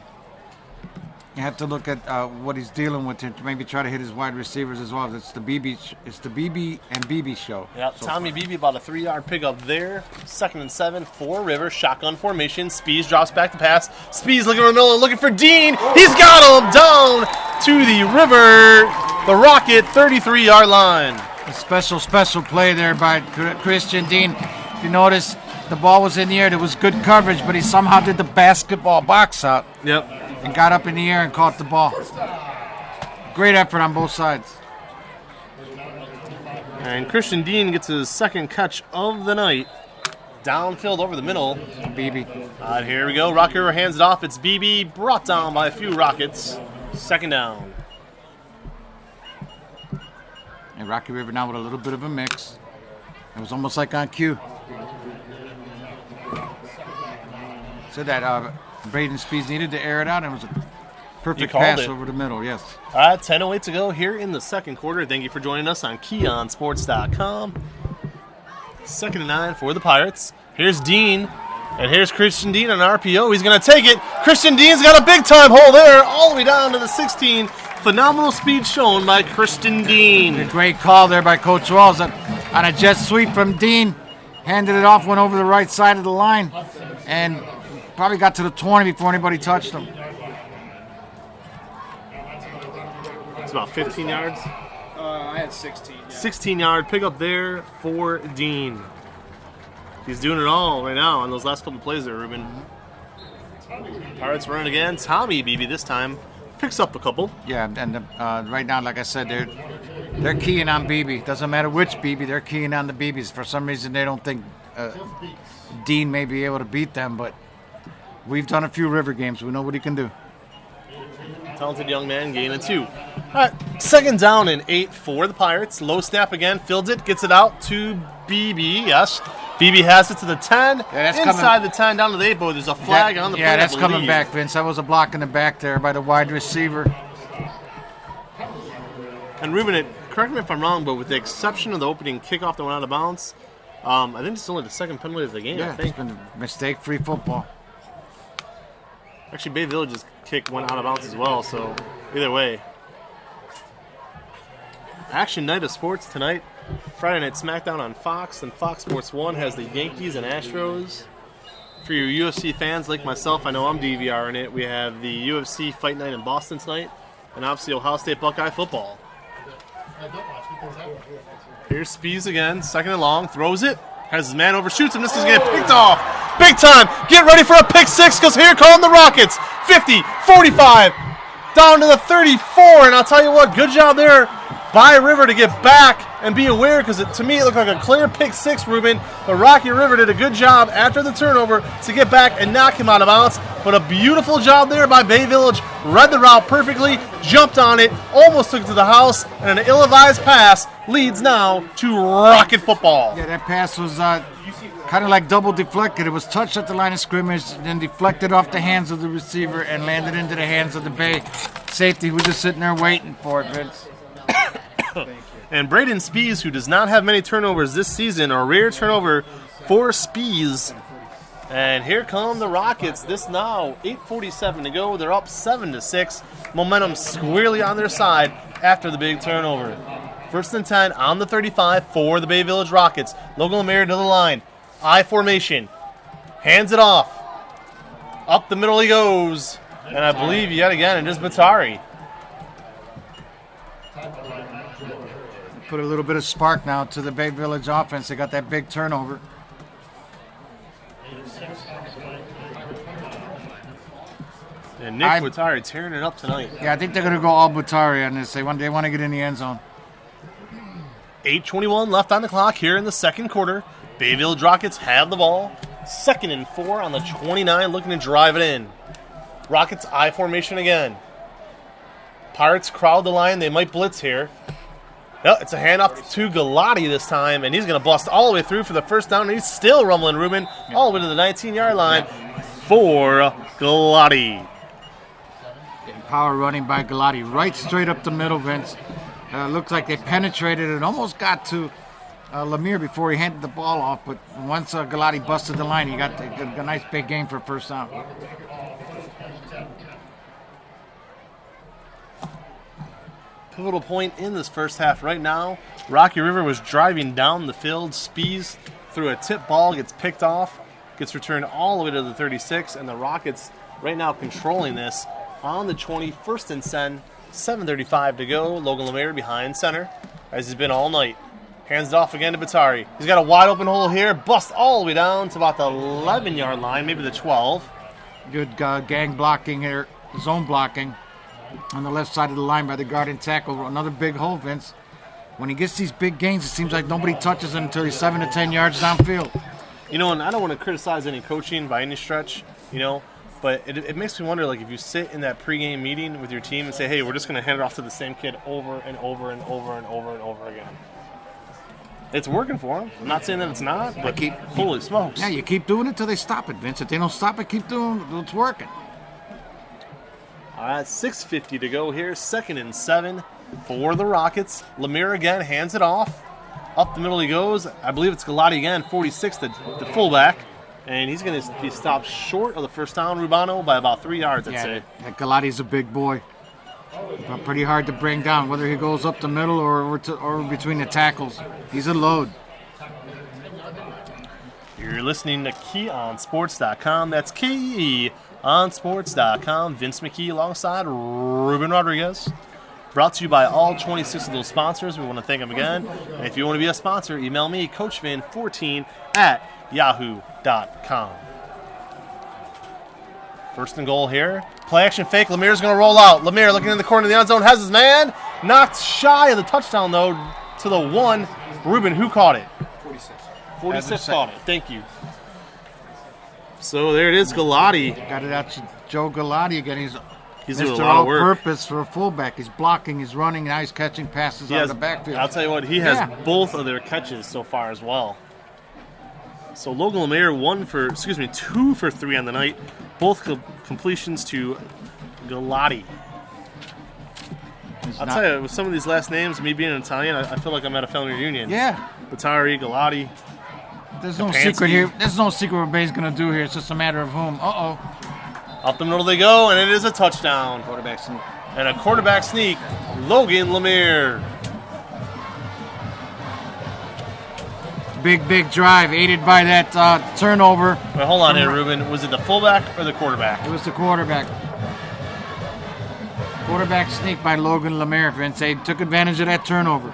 You have to look at what he's dealing with to maybe try to hit his wide receivers as well. It's the BB and BB show. Yep, Tommy Beebe about a 3-yard pickup there. 2nd and 7 for River. Shotgun formation. Spees drops back to pass. Spees looking in the middle, looking for Dean. He's got him down to the River, the Rocket 33-yard line. A special play there by Christian Dean. If you notice, the ball was in the air. There was good coverage, but he somehow did the basketball box out. Yep. And got up in the air and caught the ball. Great effort on both sides. And Christian Dean gets his second catch of the night. Downfield over the middle. BB. Here we go. Rocket River hands it off. It's BB, brought down by a few Rockets. 2nd down. And Rocky River now with a little bit of a mix. It was almost like on cue. So that Braden Speeds needed to air it out, and it was a perfect pass over the middle, yes. All right, 10:08 to go here in the second quarter. Thank you for joining us on KeonSports.com. 2nd and 9 for the Pirates. Here's Dean, and here's Christian Dean on RPO. He's going to take it. Christian Dean's got a big-time hole there, all the way down to the 16. Phenomenal speed shown by Christian Dean. A great call there by Coach Walls on a jet sweep from Dean. Handed it off, went over the right side of the line, and probably got to the 20 before anybody touched him. It's about 15 yards. I had 16. Yeah. 16-yard pickup there for Dean. He's doing it all right now on those last couple plays there, Ruben. Pirates run again. Tommy Beebe this time picks up a couple. Yeah, and right now, like I said, they're keying on BB. Doesn't matter which BB, they're keying on the BBs. For some reason, they don't think Dean may be able to beat them, but we've done a few River games. We know what he can do. Talented young man, gain of 2. All right, 2nd down and 8 for the Pirates. Low snap again, fields it, gets it out to BB. Yes, BB has it to the 10. Yeah, inside the 10, down to the 8, but there's a flag on the play. Yeah, that's coming back, Vince. That was a block in the back there by the wide receiver. And Ruben, correct me if I'm wrong, but with the exception of the opening kickoff that went out of bounds, I think it's only the second penalty of the game. Yeah, I think it's been mistake-free football. Actually, Bay Village's kick went out of bounds as well, so either way. Action night of sports tonight. Friday Night SmackDown on Fox, and Fox Sports 1 has the Yankees and Astros. For your UFC fans like myself, I know I'm DVRing it. We have the UFC Fight Night in Boston tonight, and obviously Ohio State Buckeye football. Here's Spees again, 2nd and long, throws it, has his man overshoots him. This is going to get picked off. Big time. Get ready for a pick 6 because here come the Rockets. 50, 45, down to the 34. And I'll tell you what, good job there by River to get back and be aware, because to me it looked like a clear pick 6, Ruben. But Rocky River did a good job after the turnover to get back and knock him out of bounds. But a beautiful job there by Bay Village. Read the route perfectly, jumped on it, almost took it to the house, and an ill-advised pass leads now to Rocket football. Yeah, that pass was kind of like double deflected. It was touched at the line of scrimmage, then deflected off the hands of the receiver and landed into the hands of the Bay safety, who was just sitting there waiting for it, Vince. And Braden Spees, who does not have many turnovers this season, a rare turnover for Spees. And here come the Rockets. This now 8:47 to go. They're up 7-6. Momentum squarely on their side after the big turnover. 1st and 10 on the 35 for the Bay Village Rockets. Logan Lemire to the line. I formation. Hands it off. Up the middle he goes. And I believe yet again it is Batari. Put a little bit of spark now to the Bay Village offense. They got that big turnover. And Nick Batari tearing it up tonight. Yeah, I think they're going to go all Batari on this. They want to get in the end zone. 8:21 left on the clock here in the second quarter. Bay Village Rockets have the ball. 2nd and 4 on the 29, looking to drive it in. Rockets I formation again. Pirates crowd the line. They might blitz here. No, it's a handoff to Galati this time, and he's going to bust all the way through for the first down. And he's still rumbling, Ruben, all the way to the 19-yard line for Galati. Power running by Galati right straight up the middle, Vince. Looks like they penetrated and almost got to Lemire before he handed the ball off, but once Galati busted the line, he got a nice big game for first down. pivotal point in this first half right now. Rocky River was driving down the field. Spees through a tip ball, gets picked off, gets returned all the way to the 36, and the Rockets right now controlling this on the 20, first and 7:35 to go. Logan Lemaire behind center, as he's been all night. Hands it off again to Batari. He's got a wide open hole here, bust all the way down to about the 11-yard line, maybe the 12. Good gang blocking here, zone blocking on the left side of the line by the guard and tackle. Another big hole, Vince. When he gets these big gains, it seems like nobody touches him until he's 7 to 10 yards downfield. You know, and I don't want to criticize any coaching by any stretch, you know, but it makes me wonder, like, if you sit in that pregame meeting with your team and say, hey, we're just going to hand it off to the same kid over and over and over and over and over again. It's working for him. I'm not saying that it's not, but holy smokes. Yeah, you keep doing it until they stop it, Vince. If they don't stop it, keep doing it. It's working. All right, 6:50 to go here. 2nd and 7 for the Rockets. Lemire again hands it off. Up the middle he goes. I believe it's Galati again, 46, the fullback. And he's going to be stopped short of the first down, Rubano, by about 3 yards, I'd say. Yeah, Galati's a big boy. But pretty hard to bring down, whether he goes up the middle or between the tackles. He's a load. You're listening to KeyOnSports.com. That's KeyOnSports.com. Vince McKee alongside Ruben Rodriguez. Brought to you by all 26 of those sponsors. We want to thank them again. And if you want to be a sponsor, email me, CoachVin14@yahoo.com. First and goal here. Play action fake. Lemire's going to roll out. Lemire looking in the corner of the end zone. Has his man. Knocked shy of the touchdown, though, to the 1. Ruben, who caught it? 46 caught it. Thank you. So there it is, Galati. Got it out to Joe Galati again. He's doing a Mr. lot of work. All-purpose for a fullback. He's blocking, he's running, now he's catching passes out of the backfield. I'll tell you what, he has both of their catches so far as well. So Logan Lemire 2 for 3 on the night. Both completions to Galati. I'll tell you, with some of these last names, me being an Italian, I feel like I'm at a family reunion. Yeah. Batari, Galati. There's no secret here. There's no secret what Bay's going to do here. It's just a matter of whom. Uh-oh. Up the middle they go, and it is a touchdown. Quarterback sneak. And a quarterback sneak, Logan Lemire. Big drive, aided by that turnover. Wait, hold on here, Ruben. Was it the fullback or the quarterback? It was the quarterback. Quarterback sneak by Logan Lemire. Vince took advantage of that turnover.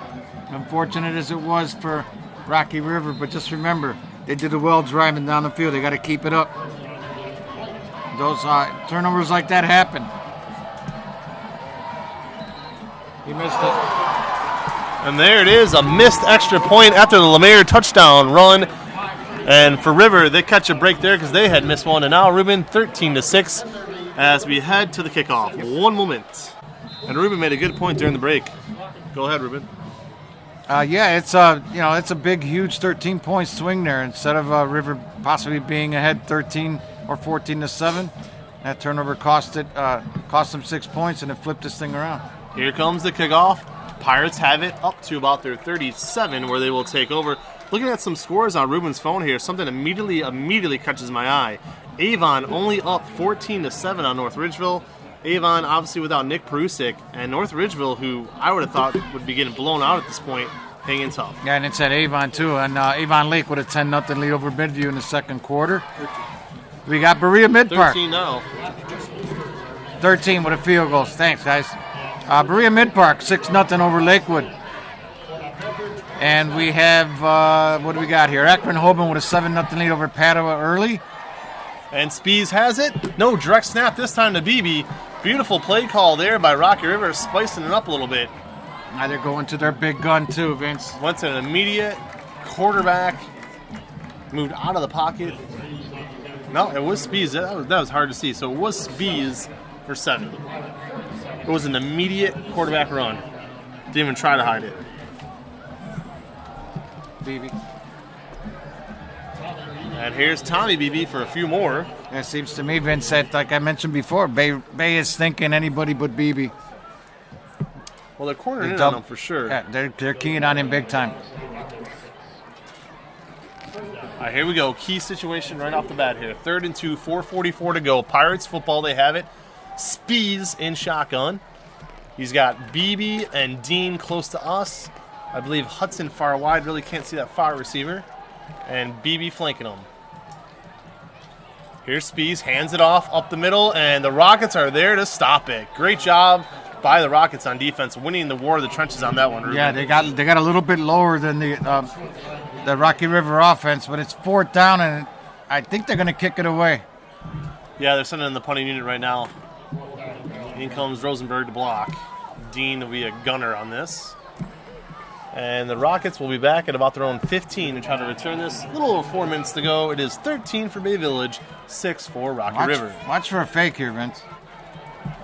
Unfortunate as it was for Rocky River, but just remember, they did a well driving down the field. They got to keep it up. Those turnovers like that happen. He missed it. And there it is, a missed extra point after the Lemire touchdown run. And for River, they catch a break there because they had missed one. And now Ruben, 13-6, as we head to the kickoff. 1 moment. And Ruben made a good point during the break. Go ahead, Ruben. It's a big, huge 13-point swing there. Instead of River possibly being ahead 13 or 14-7, that turnover cost them 6 points, and it flipped this thing around. Here comes the kickoff. Pirates have it up to about their 37, where they will take over. Looking at some scores on Ruben's phone here, something immediately catches my eye. Avon only up 14-7 on North Ridgeville. Avon obviously without Nick Perusik, and North Ridgeville, who I would have thought would be getting blown out at this point, hanging tough. Yeah, and it's at Avon too, and Avon Lake with a 10-0 lead over Midview in the second quarter. We got Berea Mid-Park. 13 now. 13 with a field goal. Thanks, guys. Berea Mid-Park, 6-0 over Lakewood. And we have, what do we got here? Akron Hoban with a 7-0 lead over Padua early. And Spees has it. No, direct snap this time to BB. Beautiful play call there by Rocky River, spicing it up a little bit. Now they're going to their big gun too, Vince. Went to an immediate quarterback, moved out of the pocket. No, it was Spees. That was hard to see. So it was Spees for 7. It was an immediate quarterback run. Didn't even try to hide it. BB. And here's Tommy BB for a few more. It seems to me, Vince, that, like I mentioned before, Bay is thinking anybody but BB. Well, they're cornering in on him for sure. Yeah, they're keying on him big time. All right, here we go. Key situation right off the bat here. 3rd and 2, 4:44 to go. Pirates football, they have it. Spees in shotgun. He's got BB and Dean close to us. I believe Hudson far wide. Really can't see that far receiver. And BB flanking him. Here's Spees, hands it off up the middle, and the Rockets are there to stop it. Great job by the Rockets on defense, winning the war of the trenches on that one, Ruben. Yeah, they got a little bit lower than the Rocky River offense, but it's 4th down, and I think they're going to kick it away. Yeah, they're sending in the punting unit right now. In comes Rosenberg to block. Dean will be a gunner on this. And the Rockets will be back at about their own 15 to try to return this. A little over 4 minutes to go. It is 13 for Bay Village, 6 for Rocky River. Watch for a fake here, Vince.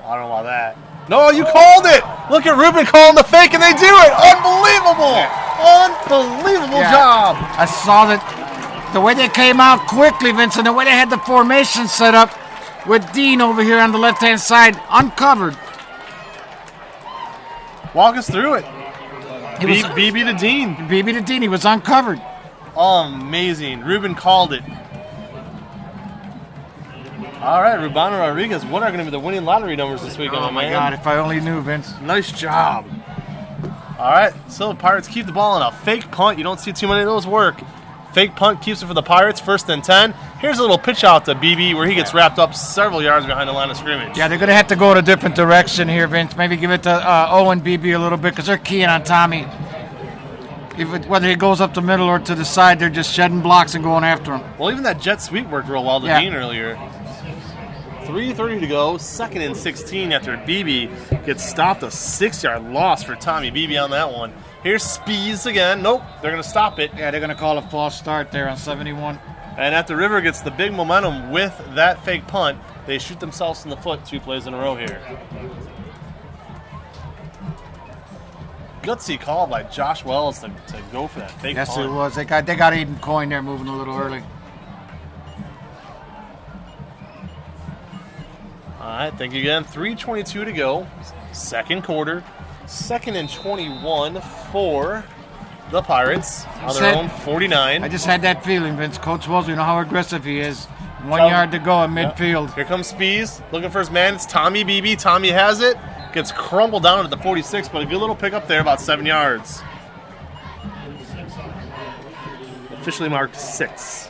I don't know about that. No, you called it! Look at Ruben calling the fake, and they do it! Unbelievable! Unbelievable job! I saw that the way they came out quickly, Vince, and the way they had the formation set up with Dean over here on the left-hand side, uncovered. Walk us through it. BB to Dean. BB to Dean, he was uncovered. Amazing. Ruben called it. All right, Rubano Rodriguez, what are going to be the winning lottery numbers this weekend, Oh, my God, if I only knew, Vince. Nice job. All right, so the Pirates keep the ball on a fake punt. You don't see too many of those work. Fake punt keeps it for the Pirates, 1st and 10. Here's a little pitch out to BB where he gets wrapped up several yards behind the line of scrimmage. Yeah, they're going to have to go in a different direction here, Vince. Maybe give it to Owen BB a little bit because they're keying on Tommy. Whether he goes up the middle or to the side, they're just shedding blocks and going after him. Well, even that jet sweep worked real well to Dean earlier. 3:30 to go, 2nd and 16 after BB gets stopped. A 6-yard loss for Tommy BB on that one. Here's Spees again. Nope, they're going to stop it. Yeah, they're going to call a false start there on 71. And after River gets the big momentum with that fake punt, they shoot themselves in the foot 2 plays in a row here. Gutsy call by Josh Wells to go for that fake punt. Yes, it was. They got Aiden Coyne there moving a little early. All right, thank you again. 3:22 to go, 2nd quarter. 2nd and 21 for the Pirates on their own 49. I just had that feeling, Vince. Coach Wells, you know how aggressive he is. 1 yard to go in midfield. Yep. Here comes Spees looking for his man. It's Tommy BB. Tommy has it. Gets crumbled down at the 46, but a good little pickup there, about 7 yards. Officially marked 6.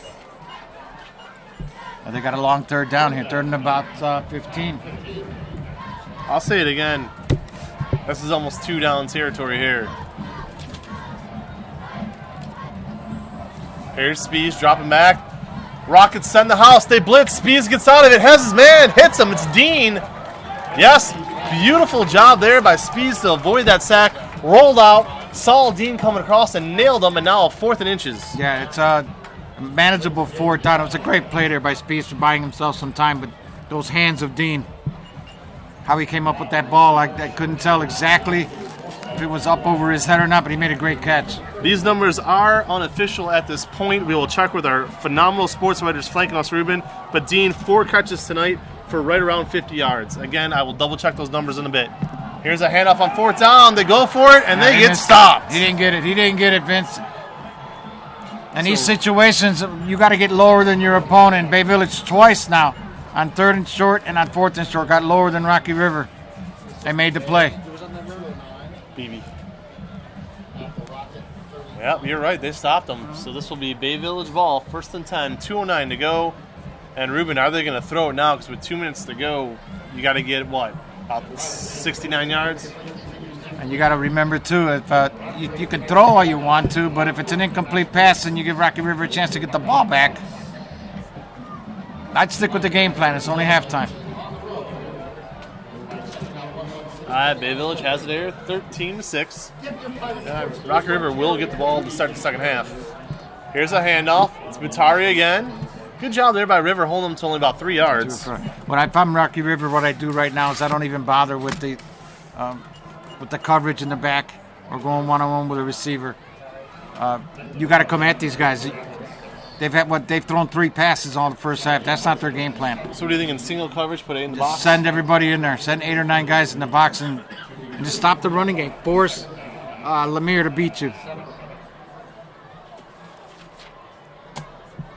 They got a long 3rd down here, 3rd and about 15. I'll say it again. This is almost 2 down territory here. Here's Spees dropping back. Rockets send the house. They blitz. Spees gets out of it. Has his man. Hits him. It's Dean. Yes. Beautiful job there by Spees to avoid that sack. Rolled out. Saw Dean coming across and nailed him. And now a 4th and inches. Yeah, it's a manageable 4th down. It was a great play there by Spees for buying himself some time. But those hands of Dean. How he came up with that ball, I couldn't tell exactly if it was up over his head or not, but he made a great catch. These numbers are unofficial at this point. We will check with our phenomenal sports writers flanking us, Ruben. But Dean, 4 catches tonight for right around 50 yards. Again, I will double check those numbers in a bit. Here's a handoff on 4th down. They go for it, and they get stopped. He didn't get it, Vince. In these situations, you got to get lower than your opponent. Bay Village twice now. On 3rd and short and on 4th and short, got lower than Rocky River. They made the play. BB. Yep, you're right. They stopped them. So this will be Bay Village ball. 1st and 10, 2:09 to go. And Ruben, are they going to throw it now? Because with 2 minutes to go, you got to get what? About 69 yards? And you got to remember, too, if you can throw all you want to, but if it's an incomplete pass and you give Rocky River a chance to get the ball back, I'd stick with the game plan. It's only halftime. Bay Village has it there, 13-6. Rocky River will get the ball to start the second half. Here's a handoff. It's Batari again. Good job there by River, holding them to only about 3 yards. If I'm Rocky River, what I do right now is I don't even bother with the coverage in the back or going one-on-one with a receiver. You got to come at these guys. They've thrown 3 passes all the first half. That's not their game plan. So what do you think in single coverage? Put it in the box? Send everybody in there. Send 8 or 9 guys in the box and just stop the running game. Force Lemire to beat you.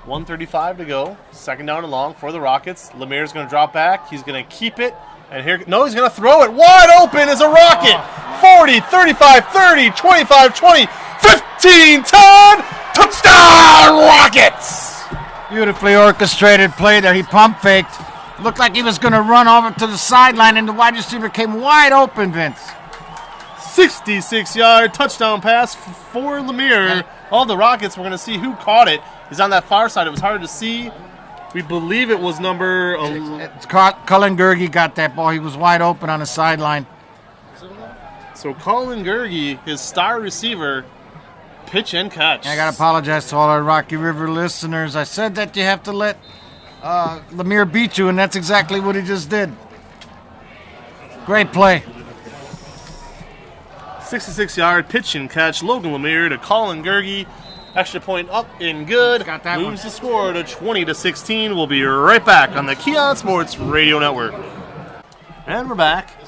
1:35 to go. 2nd down and long for the Rockets. Lemire's going to drop back. He's going to keep it, And here, no, he's going to throw it. Wide open is a rocket. 40, 35, 30, 25, 20, 15, 10. Touchdown, Rockets! Beautifully orchestrated play there. He pump faked. Looked like he was going to run over to the sideline, and the wide receiver came wide open, Vince. 66-yard touchdown pass for Lemire. All the Rockets, we're going to see who caught it. He's on that far side. It was hard to see. We believe it was number... Cullen Gergie got that ball. He was wide open on the sideline. So Colin Gergie, his star receiver, pitch and catch. I got to apologize to all our Rocky River listeners. I said that you have to let Lemire beat you, and that's exactly what he just did. Great play. 66-yard pitch and catch. Logan Lemire to Colin Gergie. Extra point up and good. Got that Moves the score to 20-16. We'll be right back on the Keon Sports Radio Network. And we're back.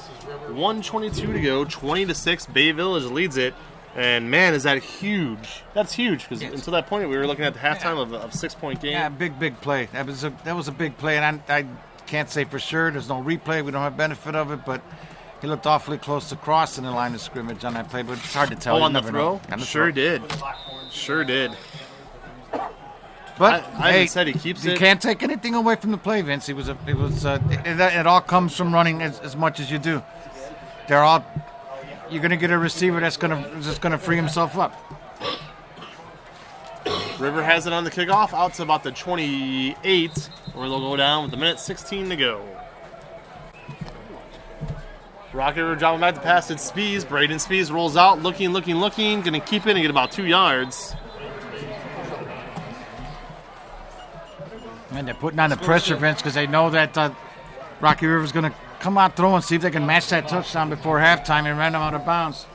1:22 to go. 20-6. Bay Village leads it. And man, is that huge! That's huge because until that point we were looking at the halftime of a 6-point game. Yeah, big play. That was a big play, and I can't say for sure. There's no replay. We don't have benefit of it, but he looked awfully close to crossing the line of scrimmage on that play. But it's hard to tell. Oh, on the throw? Sure did. But I said he keeps it. You can't take anything away from the play, Vince. It all comes from running as much as you do. You're going to get a receiver that's just going to free himself up. River has it on the kickoff out to about the 28, where they'll go down with a minute 16 to go. Rocket River dropping back to pass it. Spees. Braden Spees rolls out, looking. Going to keep it and get about 2 yards. And they're putting on the pressure, Vince, because they know that Rocky River's going to come out throwing, see if they can match that touchdown before halftime and run them out of bounds.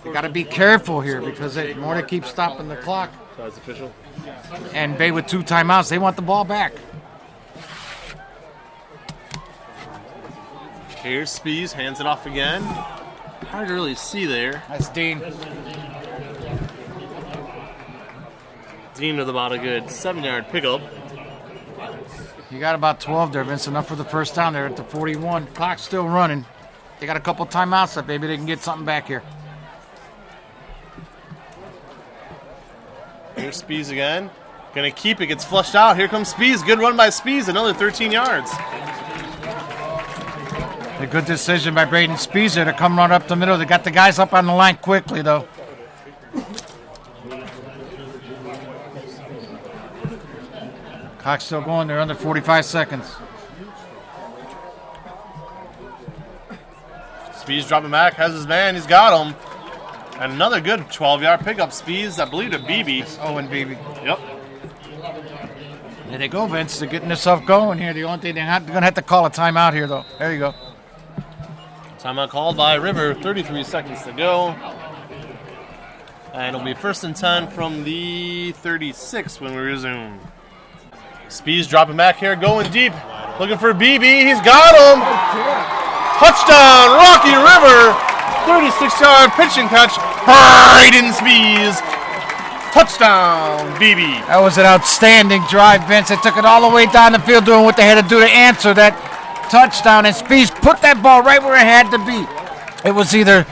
You got to be careful here because the more they keep stopping the clock. That's official. And Bay with 2 timeouts, they want the ball back. Here's Spees, hands it off again. Hard to really see there. That's Dean. Dean with about a good 7-yard pickup. You got about 12 there, Vince. Enough for the first down there at the 41. Clock's still running. They got a couple timeouts left. Maybe they can get something back here. Here's Spees again. Gonna keep it. Gets flushed out. Here comes Spees. Good run by Spees. Another 13 yards. A good decision by Braden Spees there to come run up the middle. They got the guys up on the line quickly, though. Clock's still going. They're under 45 seconds. Spees dropping back. Has his man. He's got him. And another good 12-yard pickup. Spees, I believe, to BB. Owen Beebe. Yep. There they go, Vince. They're getting themselves going here. The only thing they're going to have to call a timeout here, though. There you go. Timeout called by River. 33 seconds to go. And it'll be 1st and 10 from the 36 when we resume. Spees dropping back here, going deep. Looking for BB. He's got him. Touchdown, Rocky River. 36-yard pitch and catch. Braden Spees. Touchdown, BB. That was an outstanding drive, Vince. They took it all the way down the field doing what they had to do to answer that touchdown. And Spees put that ball right where it had to be. It was either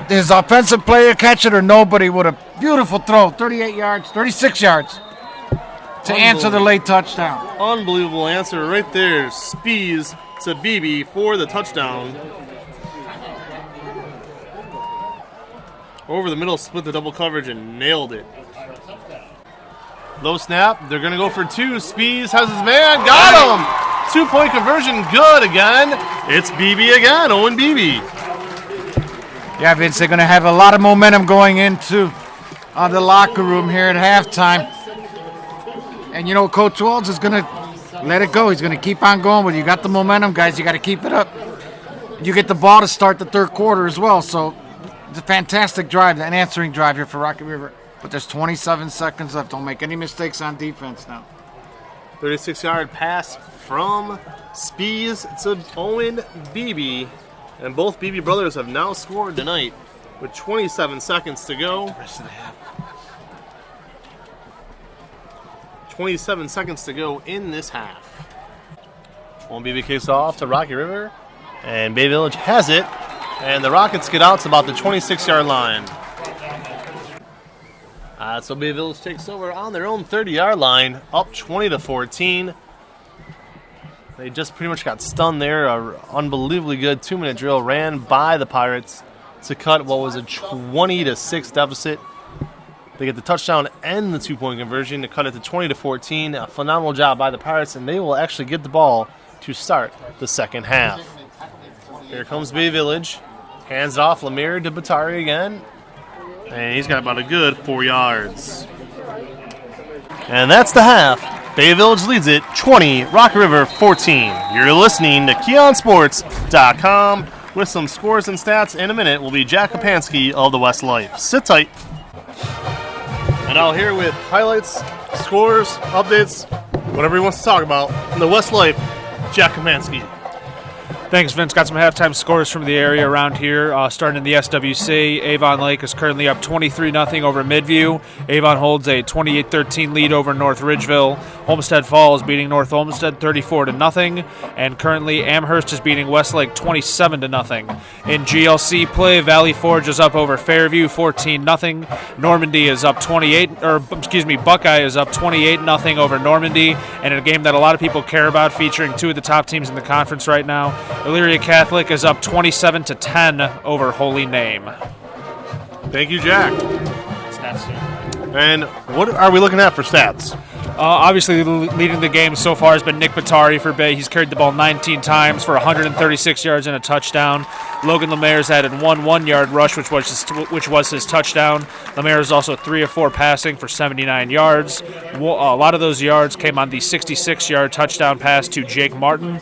his offensive player catch it or nobody would have. Beautiful throw. 38 yards, 36 yards. To answer the late touchdown. Unbelievable answer right there. Spees to BB for the touchdown. Over the middle, split the double coverage and nailed it. Low snap. They're going to go for 2. Spees has his man. Got him. 2-point conversion. Good again. It's BB again. Owen BB. Yeah, Vince, they're going to have a lot of momentum going into the locker room here at halftime. And, you know, Coach Walls is going to let it go. He's going to keep on going with it. You got the momentum, guys. You got to keep it up. You get the ball to start the third quarter as well. So it's a fantastic drive, an answering drive here for Rocky River. But there's 27 seconds left. Don't make any mistakes on defense now. 36-yard pass from Spees to Owen Beebe. And both Beebe brothers have now scored tonight with 27 seconds to go. Rest of the half. 27 seconds to go in this half. Won't be the case off to Rocky River. And Bay Village has it. And the Rockets get out to about the 26-yard line. So Bay Village takes over on their own 30-yard line, up 20-14. They just pretty much got stunned there. An unbelievably good 2-minute drill ran by the Pirates to cut what was a 20-6 deficit. They get the touchdown and the 2-point conversion to cut it to 20-14. A phenomenal job by the Pirates, and they will actually get the ball to start the second half. Here comes Bay Village. Hands off Lemire to Batari again. And he's got about a good 4 yards. And that's the half. Bay Village leads it 20, Rocky River 14. You're listening to KeonSports.com. With some scores and stats in a minute will be Jack Kapansky of the West Life. Sit tight. And I'll here with highlights, scores, updates, whatever he wants to talk about in the West Life, Jack Kapansky. Thanks, Vince. Got some halftime scores from the area around here. Starting in the SWC, Avon Lake is currently up 23-0 over Midview. Avon holds a 28-13 lead over North Ridgeville. Homestead Falls beating North Olmsted 34-0. And currently Amherst is beating Westlake 27-0. In GLC play, Valley Forge is up over Fairview 14-0. Normandy is up Buckeye is up 28-0 over Normandy. And in a game that a lot of people care about, featuring two of the top teams in the conference right now, Elyria Catholic is up 27-10 over Holy Name. Thank you, Jack. And what are we looking at for stats? Obviously, leading the game so far has been Nick Batari for Bay. He's carried the ball 19 times for 136 yards and a touchdown. Logan Lemaire's added one 1-yard rush, which was his touchdown. Lemaire's is also 3 of 4 passing for 79 yards. A lot of those yards came on the 66-yard touchdown pass to Jake Martin.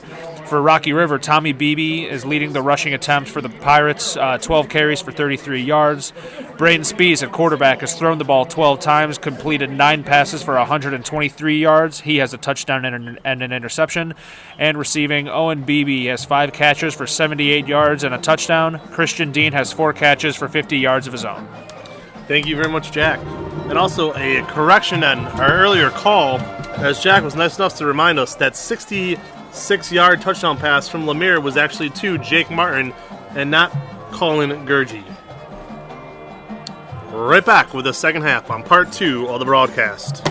For Rocky River, Tommy Beebe is leading the rushing attempts for the Pirates, 12 carries for 33 yards. Braden Spees at quarterback has thrown the ball 12 times, completed 9 passes for 123 yards. He has a touchdown and an interception. And receiving, Owen Beebe has 5 catches for 78 yards and a touchdown. Christian Dean has 4 catches for 50 yards of his own. Thank you very much, Jack. And also a correction on our earlier call, as Jack was nice enough to remind us that 66-yard touchdown pass from Lemire was actually to Jake Martin and not Colin Gurgey. Right back with the second half on part 2 of the broadcast.